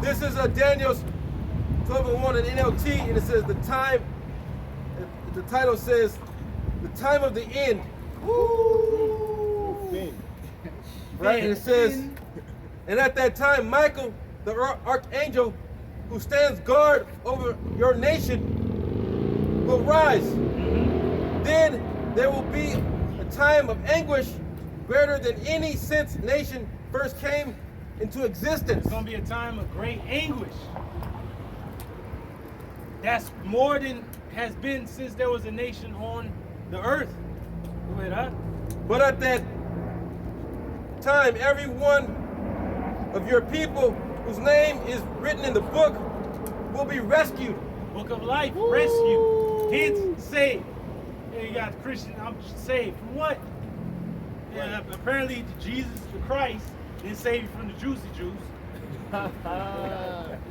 This is Daniel's 12:1 in NLT, and it says the time. The title says the time of the end. Woo! Right, and it says, and at that time, Michael, the archangel, who stands guard over your nation, will rise. Then there will be a time of anguish greater than any since nation first came into existence. It's going to be a time of great anguish. That's more than has been since there was a nation on the earth. But at that time, every one of your people whose name is written in the book will be rescued. Book of life, rescue. Hence, saved. Yeah, you got Christian, I'm saved. From what? Yeah, apparently Jesus the Christ didn't save you from the juicy juice.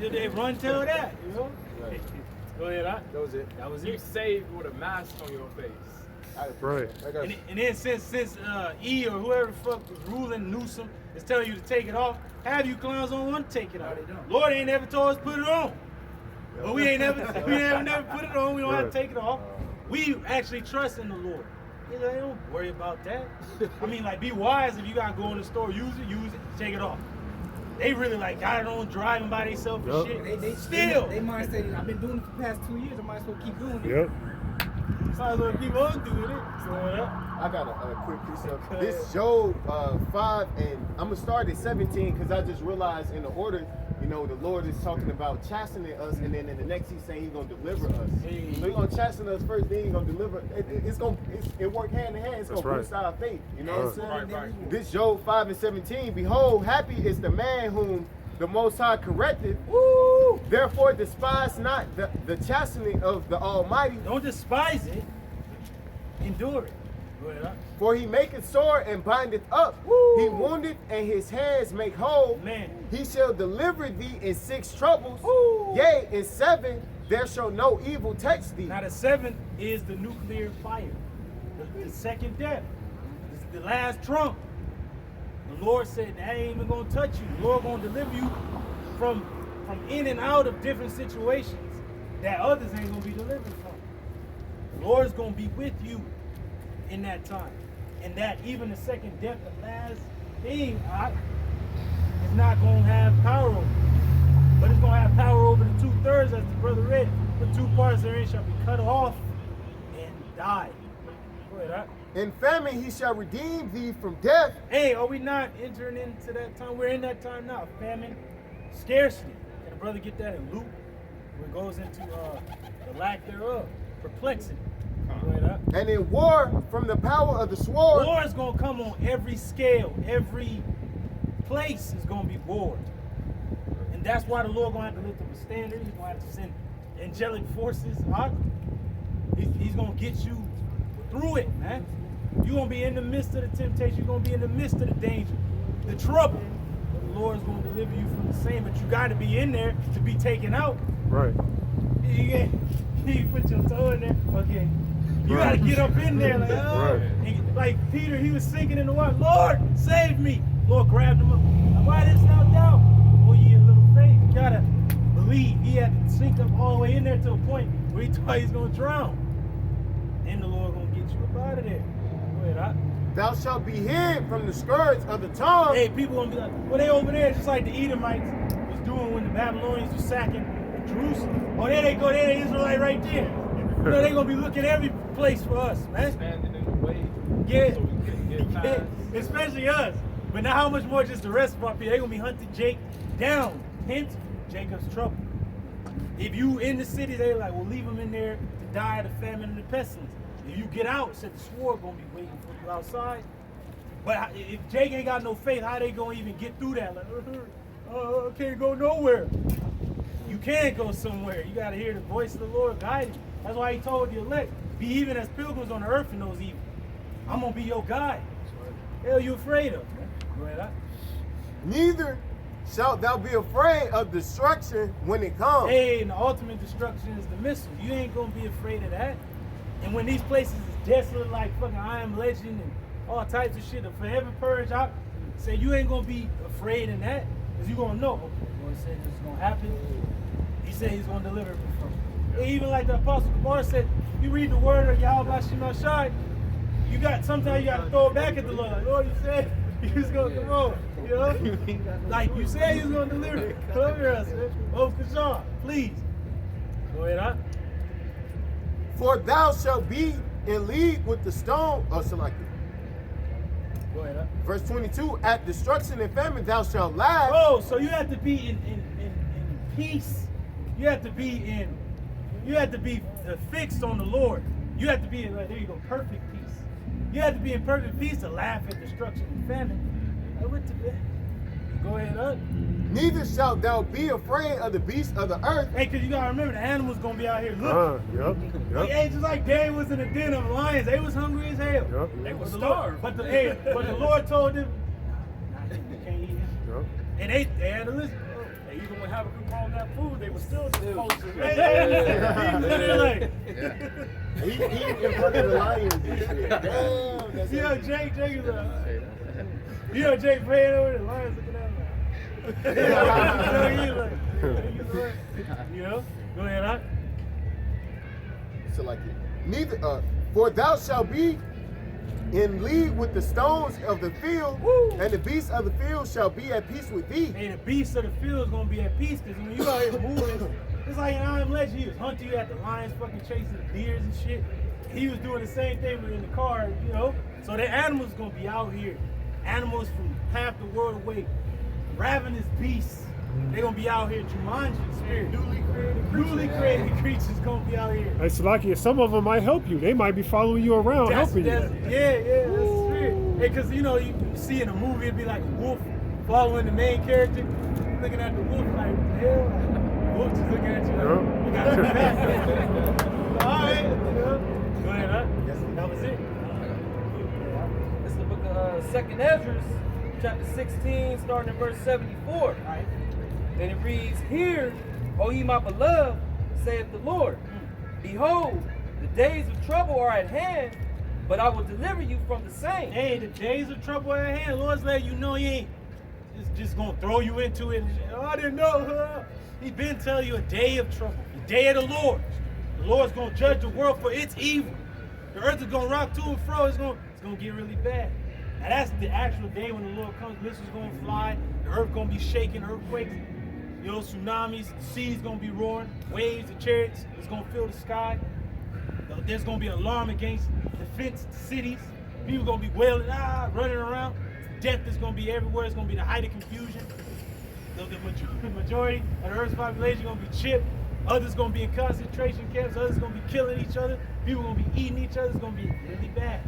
Did they run till that, you know? Right. Go ahead, That was it. That was You it. saved with a mask on your face. Right. And then since E or whoever the fuck was ruling Newsom is telling you to take it off, have you clowns don't want to take it off. Lord ain't never told us to put it on. But we ain't never put it on. We don't have to take it off. We actually trust in the Lord. You know, they don't worry about that. I mean, like, be wise if you gotta go in the store, use it, take it off. They really like got it on driving by themselves and shit. They might say, I've been doing it for the past 2 years. I might as well keep doing it. Yep. Might as well keep on doing it. So, I got a quick piece of this Job 5, and I'm gonna start at 17 because I just realized in the order, you know, the Lord is talking about chastening us, and then in the next he's saying he's gonna deliver us. So he's gonna chasten us first, then he's gonna deliver. It work hand in hand. It's gonna boost our faith. You know what I'm saying? Right. This Job 5 and 17. Behold, happy is the man whom the Most High corrected. Woo! Therefore despise not the chastening of the Almighty. don't despise it. Endure it. Go ahead, For he maketh sore and bindeth up. Woo! He wounded and his hands make whole. Man. He shall deliver thee in 6 troubles. Woo! Yea, in 7 there shall no evil touch thee. Now the 7th is the nuclear fire. The second death. This is the last trump. The Lord said, that ain't even gonna touch you. The Lord gonna deliver you from in and out of different situations that others ain't gonna be delivered from. The Lord is gonna be with you in that time. And that even the second death, the last thing, is not gonna have power over you. But it's gonna have power over the 2/3, as the brother read. The 2 parts therein shall be cut off and die. Go ahead, In famine he shall redeem thee from death. Hey, are we not entering into that time? We're in that time now. Famine, scarcity. Can a brother get that in Luke? Where it goes into the lack thereof, perplexity. Go ahead, And in war from the power of the sword. War is going to come on every scale. Every place is going to be war. And that's why the Lord going to have to lift up a standard. He's going to have to send angelic forces. He's going to get you through it, man. You're going to be in the midst of the temptation. You're going to be in the midst of the danger, the trouble. But the Lord is going to deliver you from the same. But you got to be in there to be taken out. Right. You put your toe in there. Okay. You got to get up in there. Like, oh. And like Peter, he was sinking in the water. Lord, save me. Lord grabbed him up. Now, why this not down? Oh, you little faith. You got to believe. He had to sink up all the way in there to a point where he thought he was going to drown. And the Lord going to get you up out of there. Go ahead, Thou shalt be hid from the scourge of the tongue. Hey, people going to be like, well, they over there, just like the Edomites was doing when the Babylonians were sacking Jerusalem. Oh, there they go. There the Israelite right there. You know, they going to be looking every place for us, man. Standing in the way. Yeah. So we couldn't get past. Especially us. But now how much more just the rest of our people? They're going to be hunting Jake down. Hence, Jacob's trouble. If you in the city, they're like, well, leave him in there to die of the famine and the pestilence. If you get out, said the sword going to be waiting for you outside. But if Jake ain't got no faith, how they going to even get through that? Like, I can't go nowhere. You can go somewhere. You got to hear the voice of the Lord guiding you. That's why he told the elect, be even as pilgrims on the earth in those evils. I'm going to be your guide. Hell you afraid of? Go ahead. Neither shalt thou be afraid of destruction when it comes. Hey, and the ultimate destruction is the missile. You ain't going to be afraid of that. And when these places is desolate like fucking I Am Legend and all types of shit, the forever purge out, say you ain't going to be afraid in that. Because you're going to know, okay, the Lord said this is going to happen. He said he's going to deliver me from it. And even like the Apostle Kabar said, you read the word of Yahweh Shema Shai, sometimes you got to throw it back at the Lord. Like, Lord, you said you was going to come on. You know? Like you said you was going to deliver. Come here, I said. Oh, Kashawn, please. Go ahead, huh? For thou shalt be in league with the stone. Oh, select it. Go ahead, huh? Verse 22, at destruction and famine thou shalt laugh. Oh, so you have to be in peace. You have to be fixed on the Lord. You have to be in, like, there you go, perfect peace. You have to be in perfect peace to laugh at destruction and famine. Go ahead, up. Neither shalt thou be afraid of the beasts of the earth. Hey, because you got to remember, the animals going to be out here looking. Like, hey, just like Dave was in a den of lions. They was hungry as hell. They were But the starved. Lord, but the Lord told them, nah, you can't eat it. And they had to listen. And even when Habakkuk brought that food, they were still supposed to. He in front of the lions and shit. Damn, that's You know, it. Jake is Jake praying over the lions looking at him. You know, go ahead, huh? So like it. Neither for thou shalt be in league with the stones of the field, and the beasts of the field shall be at peace with thee. Hey, the beasts of the field is gonna be at peace, because when you out here moving, it's like in I Am Legend, he was hunting you at the lions fucking chasing the deers and shit. He was doing the same thing but in the car, you know. So the animals gonna be out here. Animals from half the world away, ravenous beasts. They're gonna be out here. Jumanji spirit, newly created creatures gonna be out here. Hey, Salakia, some of them might help you. They might be following you around, helping you. Yeah, that's the spirit. Hey, because you know, you see in a movie, it'd be like a wolf following the main character, looking at the wolf like, hell, the wolf just looking at you like, you gotta be back. All right, go ahead, huh? That was it. This is the book of 2nd Ezra, chapter 16, starting in verse 74. All right. And it reads, Hear, O ye my beloved, saith the Lord, Behold, the days of trouble are at hand, but I will deliver you from the same. Hey, the days of trouble at hand. Lord's letting you know he ain't just gonna throw you into it. Oh, I didn't know. Huh? He been telling you a day of trouble, the day of the Lord. The Lord's gonna judge the world for its evil. The earth is gonna rock to and fro. It's gonna get really bad. Now that's the actual day when the Lord comes. Missiles gonna fly. The earth gonna be shaking. Earthquakes. You know, tsunamis, the sea's gonna be roaring, waves, the chariots is gonna fill the sky. There's gonna be an alarm against defense cities. People gonna be wailing, running around. Death is gonna be everywhere. It's gonna be the height of confusion. The majority of the Earth's population gonna be chipped. Others gonna be in concentration camps. Others gonna be killing each other. People gonna be eating each other. It's gonna be really bad.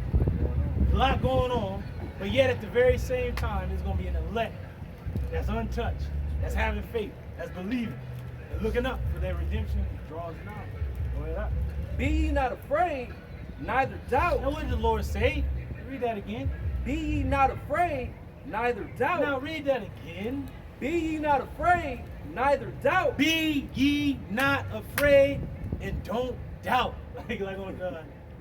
A lot going on, but yet at the very same time, there's gonna be an elect that's untouched, that's having faith, that's believing, and looking up for their redemption draws nigh. Go ahead up. Be ye not afraid, neither doubt. Now what did the Lord say? Read that again. Be ye not afraid, neither doubt. Now read that again. Be ye not afraid, neither doubt. Be ye not afraid and don't doubt. Like on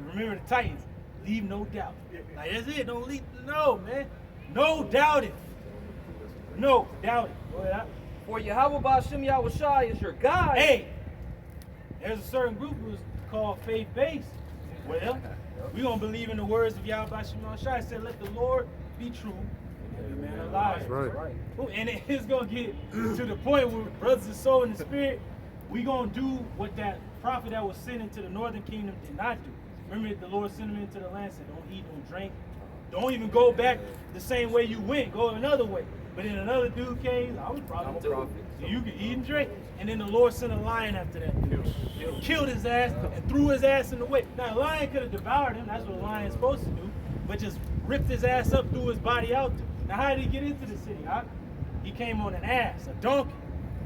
remember the Titans. Leave no doubt. Like that's it. Don't leave. No, man. No doubting. No doubting. Go ahead up. For Yahweh Ba'ashem Yahushai is your God. Hey, there's a certain group who's called faith-based. Well, we're going to believe in the words of Yahweh Shema Shai. It said, let the Lord be true and every man a liar. That's right. And it's going to get to the point where brothers and soul in the spirit, we're going to do what that prophet that was sent into the northern kingdom did not do. Remember, the Lord sent him into the land and said, don't eat, don't drink. Don't even go back the same way you went. Go another way. But then another dude came. I was probably too. So you could eat and drink. And then the Lord sent a lion after that. Killed his ass and threw his ass in the way. Now, a lion could have devoured him. That's what a lion's supposed to do. But just ripped his ass up, threw his body out there. Now, how did he get into the city? Huh? He came on an ass, a donkey.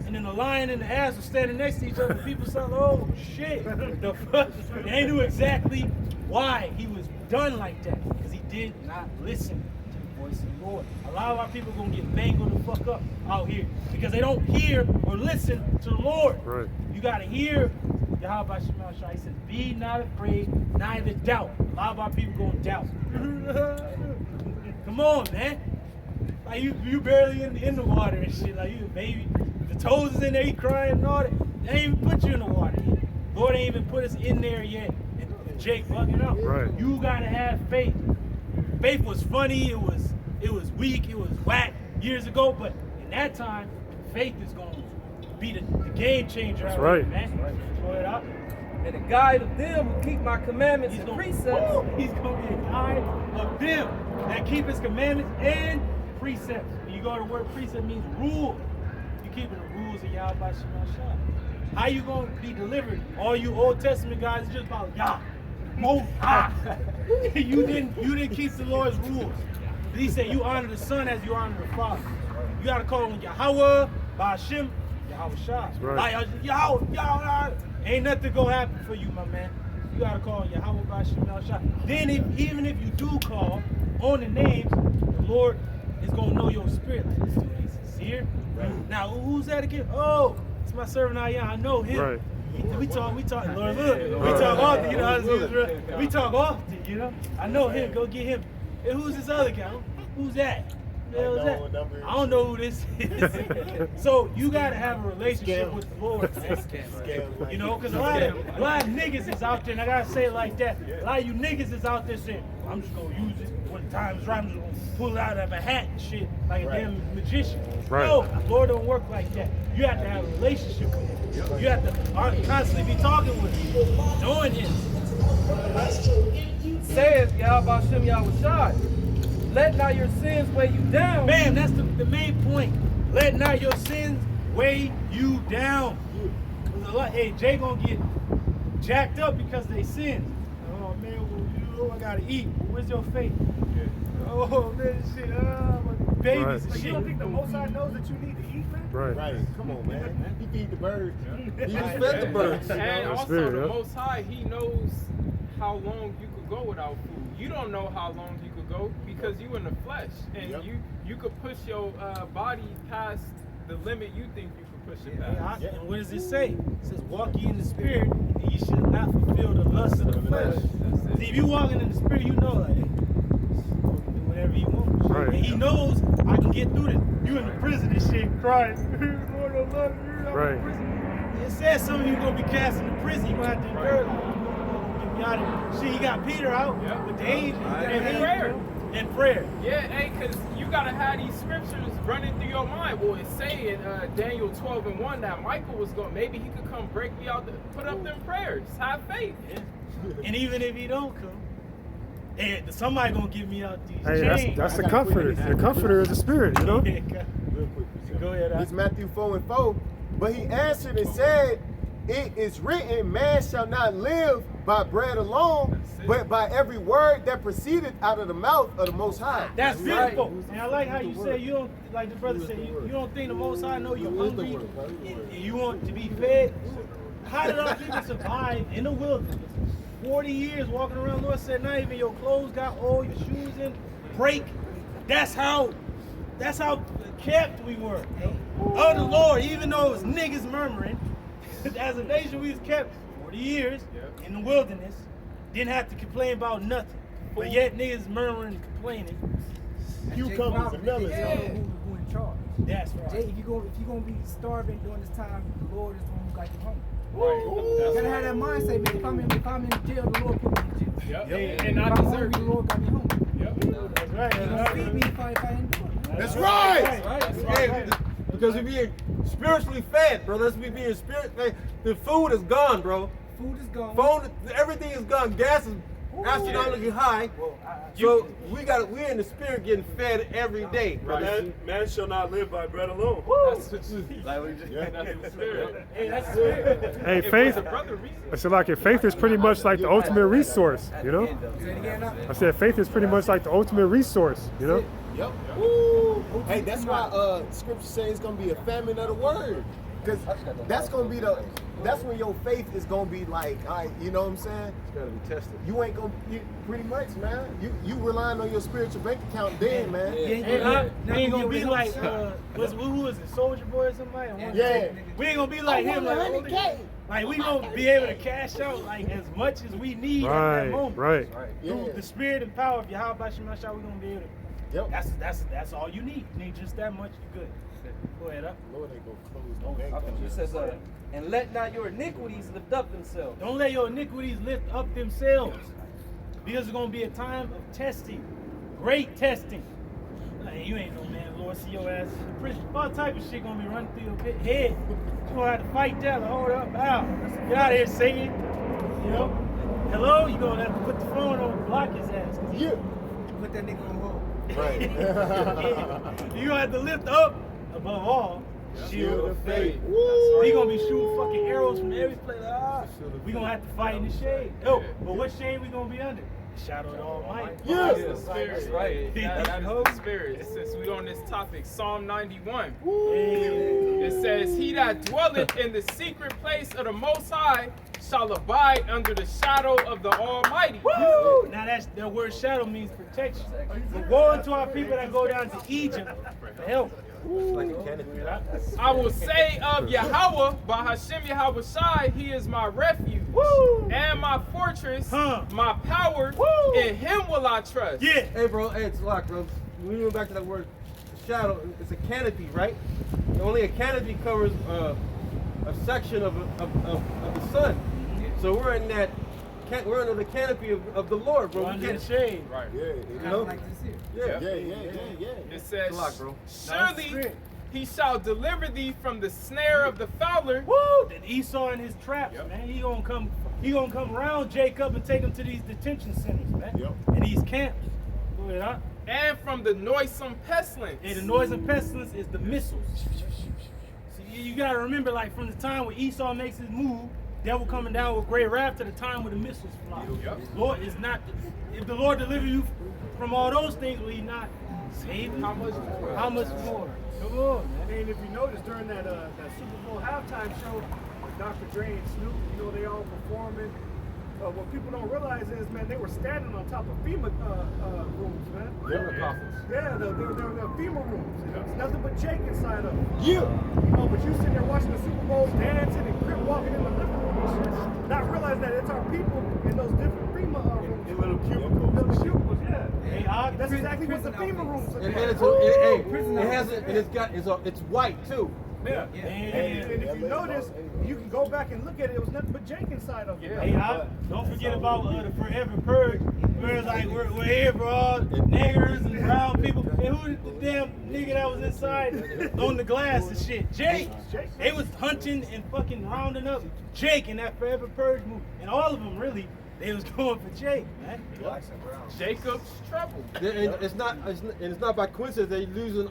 And then the lion and the ass were standing next to each other. People said, oh, shit. The fuck? They knew exactly why he was done like that. Because he did not listen to the voice of the Lord. A lot of our people are going to get mangled the fuck up out here. Because they don't hear or listen to the Lord. Right. You got to hear Yahweh Shema Shai. He says, be not afraid, neither doubt. A lot of our people going to doubt. Come on, man. Like you barely in the water and shit. Like you a baby. The toes is in there, you crying and all that. They ain't even put you in the water yet. Lord ain't even put us in there yet. And Jake bugging out. Right. You gotta have faith. Faith was funny, it was weak, it was whack years ago, but in that time, faith is gonna be the game changer. That's out right. there, man. Throw it out. And the guide of them who keep my commandments He's and gonna, precepts. he's gonna be a guide of them that keep his commandments and precepts. When you go to the word precept means rule. You keeping the rules of Yahweh Shema Shah. How you gonna be delivered? All you Old Testament guys is just about Yah. Most High. you didn't keep the Lord's rules. He said you honor the Son as you honor the Father. You gotta call him Yahweh, Ba'ashem, Yahweh Shah. Right. Like, Yahweh. Ain't nothing gonna happen for you, my man. You gotta call him Yahweh, Ba'ashem, Yahweh Shah. Then even if you do call on the names, the Lord is gonna know your spirit. Like, this dude ain't sincere. Right. Now, who's that again? Oh, it's my servant Ayah. I know him. Right. We talk, Lord, look, we talk often, you know, we talk often, you know. I know him, go get him. And who's this other guy? Who's that? Who the hell is that? I don't know who this is. So you gotta have a relationship with the Lord, man. You know, because a lot of niggas is out there, and I gotta say it like that. A lot of you niggas is out there saying, I'm just gonna use it when the time is right, I'm just gonna pull it out of a hat and shit like a damn magician. Right. No, the Lord don't work like that. You have to have a relationship with him. You have to constantly be talking with him, knowing him. Says Yahweh Shem Yahweh Shai, let not your sins weigh you down. Bam, that's the main point. Let not your sins weigh you down. Hey, Jay gonna get jacked up because they sin. Oh man, well, I gotta eat. Where's your faith? Oh man, shit. My babies Right. and Like, shit. you don't think the Most High knows that you need to eat, man? Right. Right. Come on, man. He feed the birds. He just fed the birds. And That's also, fair, the yeah. Most High, He knows how long you could go without food. You don't know how long you could go because you in the flesh, and Yep. you could push your body past the limit you think you could push it past. And what does it say? It says, walk ye in the spirit, and ye should not fulfill the lust of the flesh. See, if you walking in the spirit, you know, like, hey, do whatever you want. Right. And he knows I can get through this. You in the prison and shit, crying. Lord, I love you. I'm in Right. prison. It says some of you gonna be cast into prison. You gonna have to endure. Like, get me out of here. Shit, he got Peter out Yeah. with the angels. And prayer. And prayer. Yeah, hey, because you got to have these scriptures running through your mind. Well, it say in Daniel 12:1 that Michael was going, maybe he could come break me out, put up them prayers. Have faith. Yeah. And even if he don't come, and somebody gonna give me out these Hey, chains. that's the comforter. The comforter is the spirit, you know? Real quick. Go ahead. It's Matthew 4:4. But he answered and said, it is written, man shall not live by bread alone, but by every word that proceeded out of the mouth of the Most High. That's beautiful. And I like how you say you don't, like the brother said, you don't think the Most High know you're hungry and you want to be fed. How did our people survive in the wilderness? 40 years walking around, Lord said, not even your clothes got old, your shoes in break. That's how kept we were. Oh, the Lord, even though it was niggas murmuring, as a nation we was kept 40 years in the wilderness, didn't have to complain about nothing. But yet niggas murmuring and complaining. Cucumbers and melons. Who in charge? That's right. Jay, if you're gonna be starving during this time, the Lord is the one who got you hungry. Right. You gotta have that mindset, man. If I'm in jail, the Lord put me in jail. Yep. Yeah. And I If I'm deserve hungry, the it. Lord got me hungry. Yep. That's right. He gonna feed me if I endure. That's right. Hey, because we're being spiritually fed, bro. Let's be being spirit. Hey, the food is gone, bro. Food is gone. Phone, everything is gone. Gas is astronomically high. So we're in the spirit getting fed every day, bro. Man shall not live by bread alone. That's the spirit. Hey, that's spirit. Hey, If faith. the brother reason. I said, like, faith is pretty much like the ultimate resource, you know? Say it again now. I said, faith is pretty much like the ultimate resource, you know? Yep. Hey, that's why scripture says it's gonna be a famine of the word. Because that's when your faith is gonna be like, all right, you know what I'm saying? It's gotta be tested. You ain't gonna pretty much, man. You relying on your spiritual bank account then, man. Hey, we ain't gonna be like, who was it, Soldier Boy or somebody? Yeah. We ain't gonna be like him. Like we gonna be able to cash out like as much as we need at that Right, moment. right. Through the spirit and power of Yahweh Shema Shah, we gonna be able to Yep. That's all you need. You need just that much. You good. Go ahead up. Lord ain't gonna close no bank Okay, on it us. says, and let not your iniquities lift up themselves. Don't let your iniquities lift up themselves. Because it's gonna be a time of testing. Great testing. Hey, you ain't no man, Lord, see your ass in the prison. All type of shit gonna be running through your head. You gonna have to fight that. Like, hold up, out. Get out of here, Satan. You know? Hello? You gonna have to put the phone on and block his ass. Yeah. Put that nigga on hold. Right. You gonna have to lift up, above all, shield of faith. Woo. He gonna be shooting fucking arrows from every place. We gonna have to fight in the shade. Oh, but what shade we gonna be under? The shadow of the Almighty. Yes. That's the spirit. That's right. That is the spirit. Since we on this topic, Psalm 91. Hey. It says, "He that dwelleth in the secret place of the Most High shall abide under the shadow of the Almighty." Woo! Now that word shadow means protection. But woe unto our people that go down to Egypt for help. Like a canopy. I will say of Yahweh, by Hashem Yahweh Shai, He is my refuge Woo! and my fortress, Huh. my power. Woo! In Him will I trust. Yeah. Hey, bro. Hey, it's locked, bro. When we went back to that word shadow, it's a canopy, right? Only a canopy covers a section of the sun. So we're in that. We're under the canopy of the Lord, bro. We Under the can't. shade. Right. Yeah, you Kind know? of like this here. Yeah. Yeah. It says, Good luck, bro. "Surely That's He shall deliver thee from the snare of the fowler, Woo! Then Esau and his traps, Yep. man. He gonna come around Jacob and take him to these detention centers, man. Yep. And these camps. Go ahead, huh? and from the noisome pestilence." Hey, the noise and pestilence is the missiles. See, you gotta remember, like from the time when Esau makes his move, devil coming down with great wrath, to the time when the missiles fly. Yep. Lord is not. If the Lord deliver you from all those things, will He not save you? How much more? How much more? Come on, man. I mean, if you notice during that Super Bowl halftime show with Dr. Dre and Snoop, you know, they all performing. What people don't realize is, man, they were standing on top of FEMA rooms, man. Yeah, the FEMA rooms. It's nothing but Jake inside of them. Yeah. You know, but you sitting there watching the Super Bowl, dancing and crip walking in the living room and shit, not realizing that it's our people in those different FEMA rooms. In little cubicles. Little cubicles, yeah. Hey, That's exactly what the FEMA rooms are. And for. it's white too. Yeah. And if you notice, you can go back and look at it. It was nothing but Jake inside of it. Hey, don't forget about the Forever Purge, where it's like we're here for all niggers and brown people. And who the damn nigga that was inside on the glass and shit? Jake. They was hunting and fucking rounding up Jake in that Forever Purge movie, and all of them really, they was going for Jake, man. Jacob's trouble. It's not by coincidence they're losing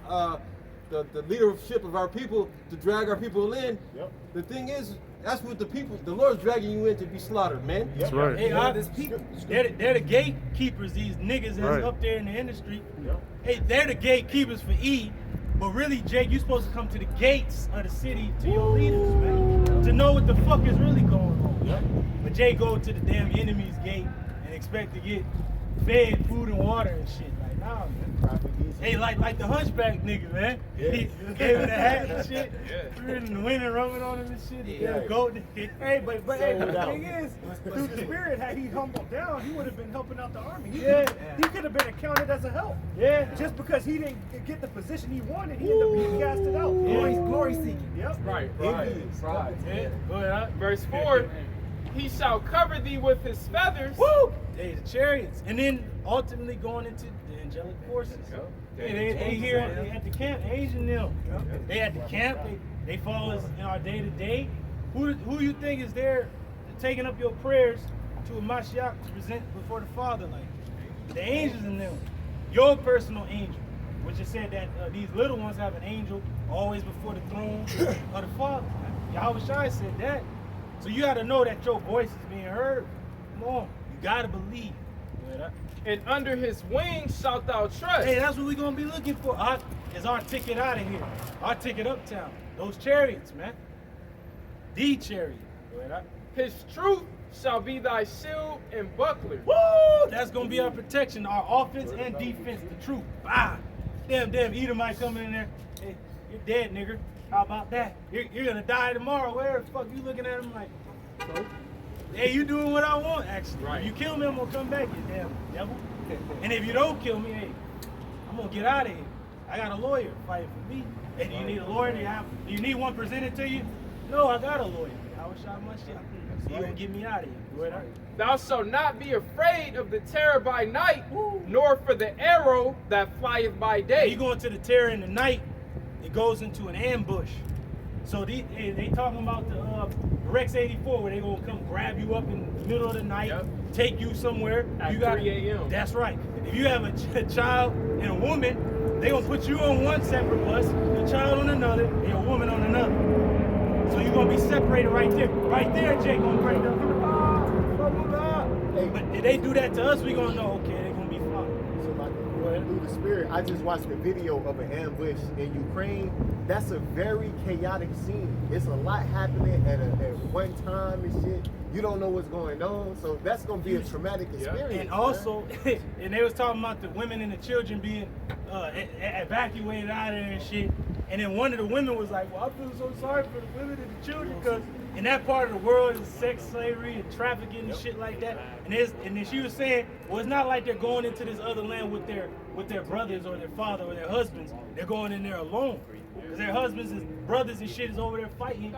the leadership of our people to drag our people in. Yep. The thing is, that's what the Lord's dragging you in to be slaughtered, man. That's right. Hey, they're the gatekeepers, these niggas that's Right. up there in the industry. Yep. Hey, they're the gatekeepers for E. But really, Jake, you're supposed to come to the gates of the city to your leaders, man, to know what the fuck is really going on. Yep. But Jay go to the damn enemy's gate and expect to get fed food and water and shit. Like, nah, man. Hey, like the hunchback nigga, man. Yeah. He gave him the hat and shit. Yeah. We were in the winter rubbing on him and shit. Yeah. Yeah, goat. Hey, but hey, the Sold out. thing is, through the spirit, had he humbled down, he would have been helping out the army. He could have been accounted as a help. Yeah. Just because he didn't get the position he wanted, he ended up being casted out. Glory seeking. Yep. Right. Envious. Yeah. Go ahead. Verse 4, "He shall cover thee with his feathers." Woo! Hey, the chariots. And then ultimately going into the angelic forces. Hey, they here at the camp, Asian them. They at the camp, they follow us in our day to day. Who you think is there taking up your prayers to a Mashiach to present before the Father? Like the angels in them. Your personal angel. Which is said that these little ones have an angel always before the throne of the Father. Yahweh Shai said that. So you gotta know that your voice is being heard. Come on. You gotta believe. "And under his wings shalt thou trust." Hey, that's what we're gonna be looking for. Is our ticket out of here. Our ticket uptown. Those chariots, man. The chariot. Go ahead, "His truth shall be thy shield and buckler." Woo! That's gonna be our protection, our offense and defense, the truth. Bah! Damn, Edomite coming in there. Hey, you're dead, nigga. How about that? You're gonna die tomorrow. Where the fuck you looking at him like? So, hey, you doing what I want, actually. Right. If you kill me, I'm gonna come back, you damn devil. And if you don't kill me, hey, I'm I'm gonna get out of here. I got a lawyer fighting for me. And do you need a lawyer? Do you need one presented to you? No, I got a lawyer. I was shot my shit. So you gonna get me out of here. Go ahead. Thou shalt not be afraid of the terror by night, nor for the arrow that flieth by day. You go into the terror in the night, it goes into an ambush. So they talking about the Rex 84 where they gonna come grab you up in the middle of the night, take you somewhere. At you got 3 a.m. That's right. If you have a child and a woman, they gonna put you on one separate bus, your child on another, and your woman on another. So you're gonna be separated right there. Right there, Jake gonna break down. Hey, But if they do that to us, we gonna know, okay, they're gonna be fine. so like, through the spirit, I just watched a video of an ambush in Ukraine. That's a very chaotic scene. It's a lot happening at one time and shit. You don't know what's going on, so that's gonna be a traumatic experience. And also, and they was talking about the women and the children being evacuated out of there and shit. And then one of the women was like, well, I feel so sorry for the women and the children because in that part of the world is sex slavery and trafficking and shit like that. And then she was saying, well, it's not like they're going into this other land with their brothers or their father or their husbands. They're going in there alone. Because their husbands and brothers and shit is over there fighting.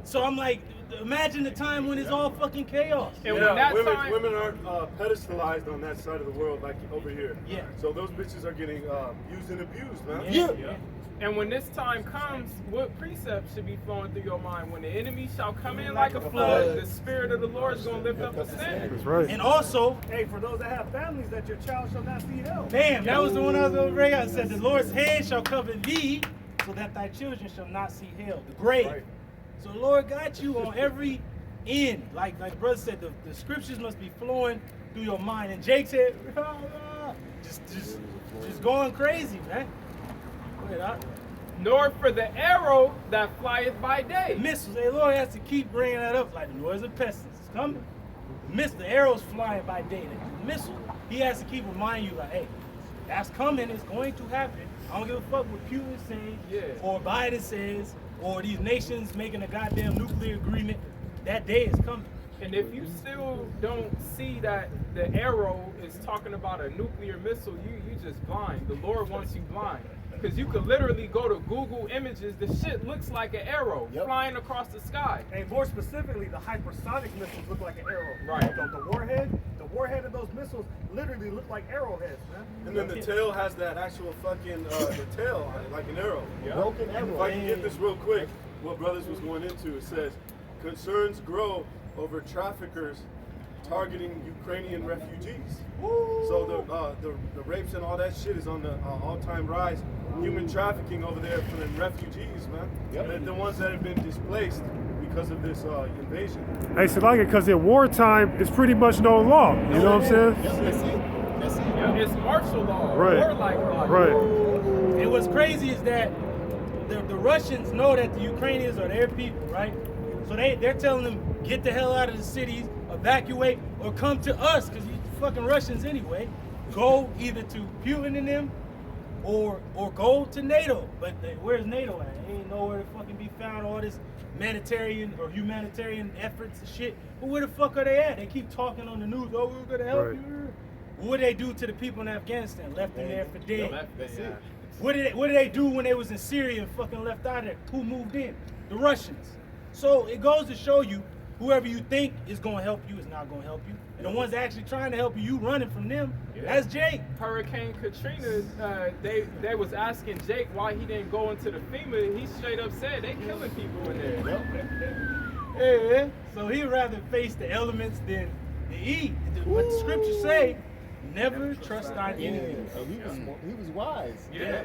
So I'm like, imagine the time when it's all fucking chaos. And when that time, women aren't pedestalized on that side of the world like over here. Yeah. So those bitches are getting used and abused, man. Yeah. and when this time comes, what precepts should be flowing through your mind? When the enemy shall come in like a flood, the Spirit of the Lord is going to lift up a standard. That's right. And also, Hey, for those that have families, that your child shall not see hell. bam, that was the one I was going to bring out. It said, the Lord's hand shall cover thee, so that thy children shall not see hell, the grave. Right. So the Lord got you on every end. Like the brother said, the scriptures must be flowing through your mind. And Jake said, just going crazy, man. Go ahead, Doc. Nor for the arrow that flieth by day. Missiles. Hey, Lord has to keep bringing that up, like the noise of pestilence is coming. The arrows flying by day. The missile, he has to keep reminding you, like, hey, that's coming. It's going to happen. I don't give a fuck what Putin says, or Biden says, or these nations making a goddamn nuclear agreement. That day is coming. And if you still don't see that the arrow is talking about a nuclear missile, you just blind. The Lord wants you blind. Because you could literally go to Google Images, the shit looks like an arrow flying across the sky. And more specifically, the hypersonic missiles look like an arrow. Right. The warhead of those missiles literally look like arrowheads, man. And then the tail has that actual fucking the tail on it, like an arrow. Broken If arrow. I can get this real quick, what Brothers was going into, it says, concerns grow over traffickers targeting Ukrainian refugees. So the rapes and all that shit is on the all-time rise. Human trafficking over there for the refugees, man. The ones that have been displaced because of this invasion. Hey, so like it, because in wartime, it's pretty much no law. You know what I'm saying? That's it. That's it. It's martial law, Right. warlike law. Right. And what's crazy is that the Russians know that the Ukrainians are their people, right? So they're telling them, get the hell out of the cities, evacuate, or come to us, because you fucking Russians anyway. Go either to Putin and them, or go to NATO. But where's NATO at? It ain't nowhere to fucking be found. All this humanitarian efforts and shit. But where the fuck are they at? They keep talking on the news, oh, we're gonna help Right. you. What did they do to the people in Afghanistan? Left them there for dead. That's it. What did they do when they was in Syria and fucking left out of there? Who moved in? The Russians. So it goes to show you, whoever you think is going to help you is not going to help you. And the ones actually trying to help you, you running from them. That's Jake. Hurricane Katrina, they was asking Jake why he didn't go into the FEMA. He straight up said they killing people in there. Yeah. So he'd rather face the elements than eat. What the scriptures say, never trust thine enemy. He was wise. Yeah.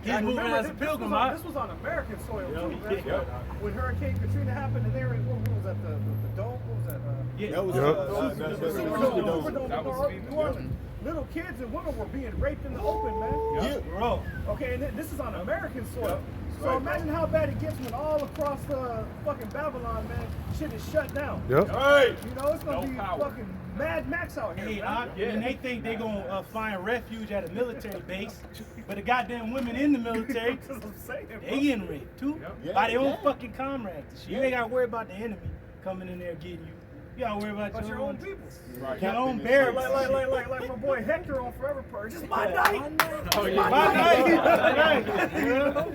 He's And moving remember, as a pilgrim, this was on American soil too, man. Yeah. When Hurricane Katrina happened, and they were in, what was that, the dome? What was that? Yeah. That was Superdome, That was FEMA. New Orleans. Little kids and women were being raped in the open, man. Bro. Okay, and this is on American soil. So imagine how bad it gets when all across fucking Babylon, man, shit is shut down. Yep. You know, it's gonna No be power. fucking Mad Max out here, Hey, man. and they think they gonna find refuge at a military base, but the goddamn women in the military, That's what I'm saying, bro. they getting raped too Yeah, by their own yeah. fucking comrades. You ain't gotta worry about the enemy coming in there getting you. You gotta worry about But your own people. Right. Your own Like, barracks. like my boy Hector on Forever Park. It's my night. Oh, My night.